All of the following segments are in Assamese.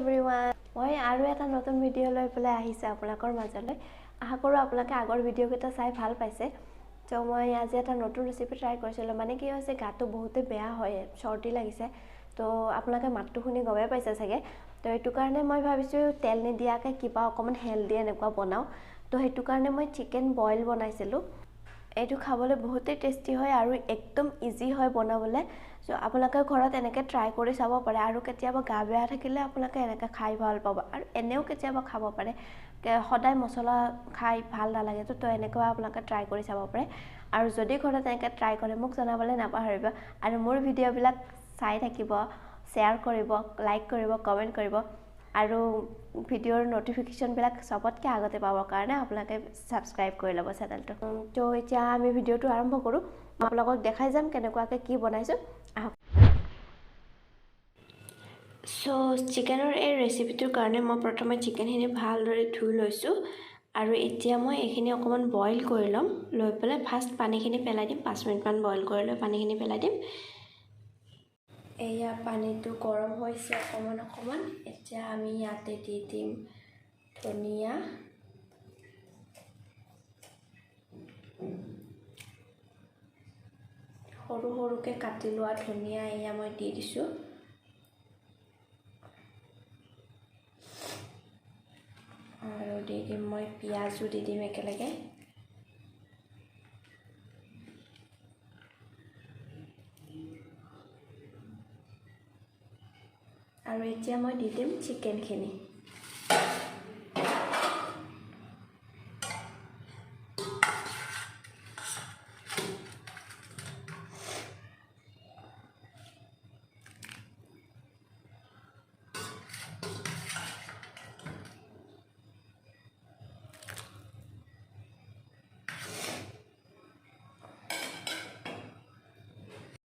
এভৰিৱান মই আৰু এটা নতুন ভিডিঅ লৈ পেলাই আহিছে আপোনালোকৰ মাজলৈ আশা কৰো আপোনালোকে আগৰ ভিডিঅ কেইটা চাই ভাল পাইছে তো মই আজি এটা নতুন ৰেচিপি ট্ৰাই কৰিছিলো মানে কি হৈছে গাটো বহুতে বেয়া হয় চৰ্দি লাগিছে তো আপোনালোকে মাতটো শুনি গমে পাইছে চাগে তো এইটো কাৰণে মই ভাবিছো তেল নিদিয়াকে কিবা অকমান হেলদি এনেকুৱা বনাও তো হেতু কাৰণে মই চিকেন বইল বনাইছিলো এইটো খাবলৈ বহুতে টেস্টি হয় আৰু একদম ইজি হয় বনাবলৈ সো আপোনালোকে ঘৰত এনেকৈ ট্ৰাই কৰি চাব পাৰে আৰু কেতিয়াবা গা বেয়া থাকিলে আপোনালোকে এনেকৈ খাই ভাল পাব আৰু এনেও কেতিয়াবা খাব পাৰে সদায় মছলা খাই ভাল নালাগে তো এনেকুৱা আপোনালোকে ট্ৰাই কৰি চাব পাৰে আৰু যদি ঘৰত এনেকৈ ট্ৰাই কৰে মোক জনাবলৈ নাপাহৰিব আৰু মোৰ ভিডিঅ'বিলাক চাই থাকিব শ্বেয়াৰ কৰিব লাইক কৰিব কমেন্ট কৰিব আৰু ভিডিঅ'ৰ নটিফিকেশনবিলাক সবতকৈ আগতে পাবৰ কাৰণে আপোনালোকে সাবস্ক্ৰাইব কৰি ল'ব চেনেলটো তো এতিয়া আমি ভিডিঅ'টো আৰম্ভ কৰো মই আপোনালোকক দেখাই যাম কেনেকুৱাকৈ কি বনাইছো সো চিকেনৰ এই ৰেচিপিটোৰ কাৰণে মই প্ৰথমে চিকেনখিনি ভালদৰে ধুই লৈছো আৰু এতিয়া মই এইখিনি অকমান বইল কৰি লম লৈ পেলাই ফাৰ্ষ্ট পানীখিনি পেলাই দিম 5 মিনিট মান বইল কৰি লৈ পানীখিনি পেলাই দিম এয়া পানীটো গৰম হৈছে অকমান এতিয়া আমি ইয়াতে দি দিম ধনিয়া সৰু সৰুকে কাটি লোৱা ধনিয়া এয়া মই দি দিছো আৰু দি দিম মই পিয়াজো দি দিম একেলগে আৰু এতিয়া মই দি দিম চিকেনখিনি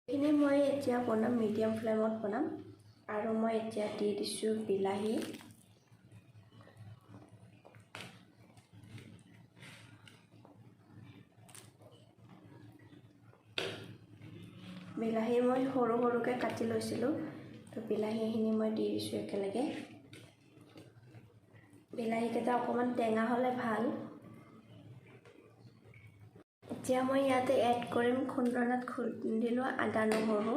এইখিনি মই এতিয়া বনাম মিডিয়াম ফ্লেমত বনাম আৰু মই এতিয়া দি দিছো বিলাহী বিলাহী মই সৰু সৰুকে কাটি লৈছিলো তো বিলাহীখিনি মই দি দিছো একেলগে বিলাহী কেইটা অকমান টেঙা হলে ভাল এতিয়া মই ইয়াতে এড কৰিম খুন্দনাত খুন্দিলো আদা নহৰু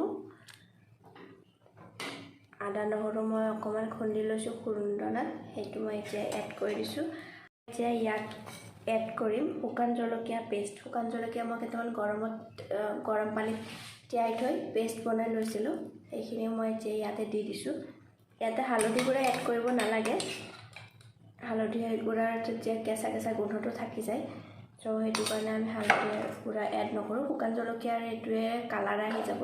মই অকমান খুন্দি লৈছো খুন্দনাত হেতু মই এতিয়া এড কৰি দিছো এতিয়া ইয়াত এড কৰিম শুকান জলকীয়া পেষ্ট শুকান জলকীয়া মই কেইটামান গৰম পানীত তিয়াই থৈ পেষ্ট বনাই লৈছিলো এইখিনি মই এতিয়া ইয়াতে দি দিছো ইয়াতে হালধি গুড়া এড কৰিব নালাগে হালধি গুড়াৰ যেতিয়া কেঁচা কেঁচা গোন্ধটো থাকি যায় তো হেতু কাৰণে আমি হালধি গুড়া এড নকৰো শুকান জলকীয়াৰ এটোৱে কালাৰ আহি যাব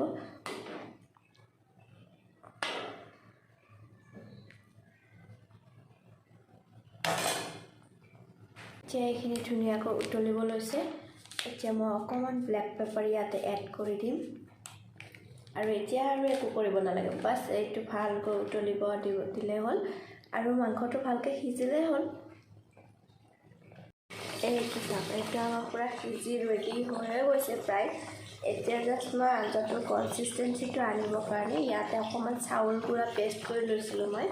এতিয়া এইখিনি ধুনীয়াকৈ উতলিব লৈছে এতিয়া মই অকমান ব্লেক পেপাৰ ইয়াতে এড কৰি দিম আৰু এতিয়া আৰু একো কৰিব নালাগে বাস এইটো ভালকৈ উতলিব দিলে হ'ল আৰু মাংসটো ভালকৈ সিজিলে হ'ল এইটো এটা পুৰা সিজি ৰেডি হৈ গৈছে প্ৰায় এতিয়া জাস্ট মই আঞ্জাটোৰ কনসিস্টেন্সিটো আনিবৰ কাৰণে ইয়াতে অকমান চাউল গুড়া পেষ্ট কৰি লৈছিলো মই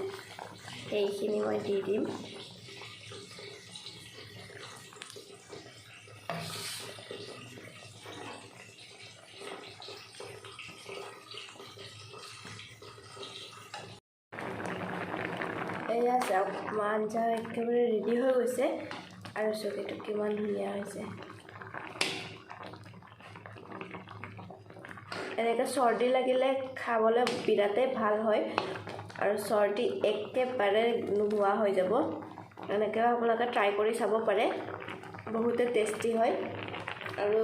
এইখিনি মই দি দিম এয়া চাওক আঞ্জা একেবাৰে ৰেডি হৈ গৈছে আৰু চকিটো কিমান ধুনীয়া হৈছে এনেকৈ চৰ্দি লাগিলে খাবলৈ বিৰাতে ভাল হয় আৰু চৰ্দি একেবাৰে নোহোৱা হৈ যাব এনেকৈ আপোনালোকে ট্ৰাই কৰি চাব পাৰে বহুতে টেষ্টি হয় আৰু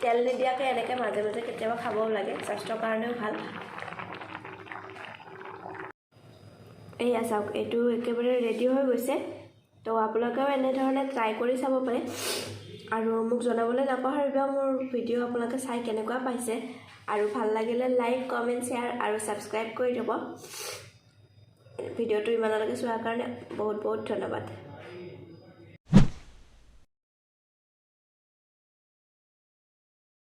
তেল নিদিয়াকৈ এনেকৈ মাজে মাজে কেতিয়াবা খাবও লাগে স্বাস্থ্যৰ কাৰণেও ভাল এয়া চাওক এইটো একেবাৰে ৰেডি হৈ গৈছে তো আপোনালোকেও এনে ধৰণে ট্ৰাই কৰি চাব পাৰে আৰু মোক জনাবলৈ নাপাহৰিব মোৰ ভিডিঅ' আপোনালোকে চাই কেনেকুৱা পাইছে আৰু ভাল লাগিলে লাইক কমেন্ট শ্বেয়াৰ আৰু সাবস্ক্ৰাইব কৰি দিব ভিডিঅ'টো ইমানলৈকে চোৱাৰ কাৰণে বহুত বহুত ধন্যবাদ